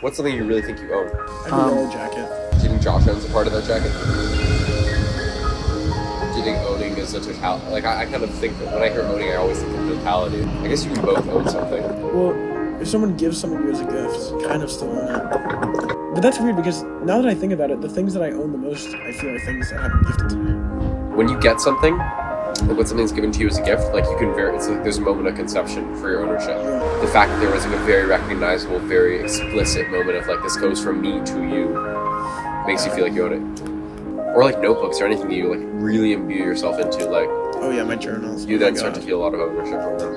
What's something you really think you own? I have a yellow jacket. Do you think Josh owns a part of that jacket? Do you think owning is a totality? Like, I kind of think that when I hear owning, I always think of totality. I guess you can both own something. Well, if someone gives something to you as a gift, you kind of still own it. But that's weird because now that I think about it, the things that I own the most, I feel are things that have been gifted to me. When you get something, like when something's given to you as a gift, like you can it's like there's a moment of conception for your ownership. Yeah. The fact that there was like a very recognizable, very explicit moment of like this goes from me to you makes you feel like you own it. Or like notebooks or anything that you like really imbue yourself into, like Oh yeah, my journals. you Oh then my start God. to feel a lot of ownership over them.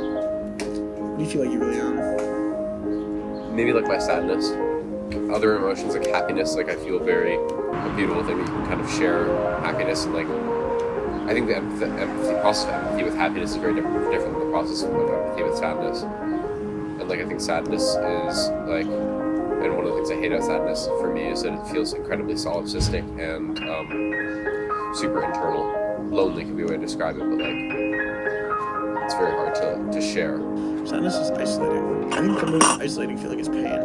What do you feel like you really own? Maybe like my sadness. Other emotions like happiness, like I feel very a beautiful thing that you can kind of share happiness and like I think the empathy process of empathy with happiness is very different than the process of empathy with sadness. And like I think sadness is like, and one of the things I hate about sadness for me is that it feels incredibly solipsistic and super internal. Lonely can be a way to describe it, but like it's very hard to share. Sadness is isolating. I think the most isolating feeling is pain.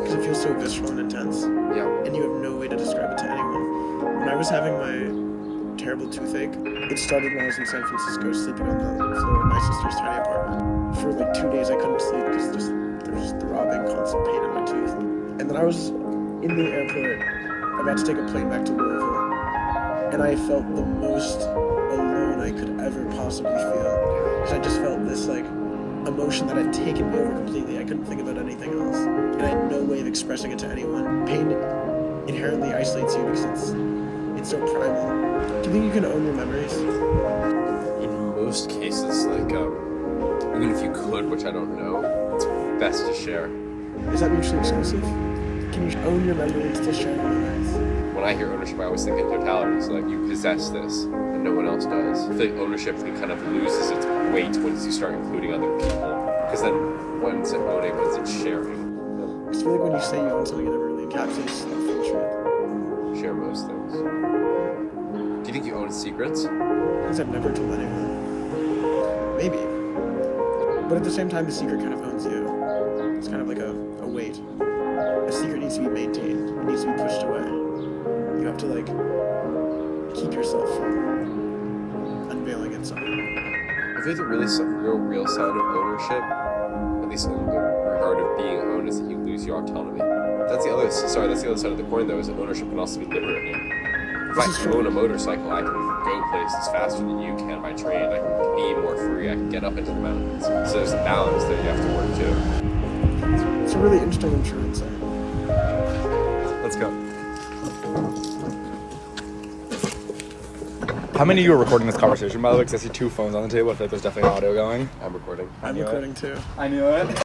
Because it feels so visceral and intense. Yeah. And you have no way to describe it to anyone. When I was having my terrible toothache, it started when I was in San Francisco sleeping on the floor of my sister's tiny apartment. For like 2 days I couldn't sleep because there was just throbbing, constant pain in my tooth. And then I was in the airport about to take a plane back to Louisville. And I felt the most alone I could ever possibly feel. Because I just felt this like emotion that had taken me over completely. I couldn't think about anything else. And I had no way of expressing it to anyone. Pain inherently isolates you because it's so primal. Do you think you can own your memories? In most cases, like even if you could, which I don't know, it's best to share. Is that mutually exclusive? Can you own your memory and still share your memories? When I hear ownership, I always think in totality. So like you possess this, and no one else does. I feel like ownership kind of loses its weight once you start including other people. Because then, when's it owning? When's it sharing? Because I feel like when you say you own something, it never really encapsulates the full truth. Share most things. Do you think you own secrets? Things I've never told anyone. Maybe. But at the same time, the secret kind of owns you. It's kind of like a weight. A secret needs to be maintained. It needs to be pushed away. You have to like keep yourself from unveiling it somehow. I feel like the real sign of ownership, at least in the regard of being owned, is that you lose your autonomy. That's the other side of the coin, though, is that ownership can also be liberating. If I own a motorcycle, I can go places faster than you can by train. I can be more free. I can get up into the mountains. So there's a balance that you have to work to. It's a really interesting insurance thing. Let's go. How many of you are recording this conversation, by the way? Because I see two phones on the table. I feel like there's definitely audio going. I'm recording. I'm recording too. I knew it.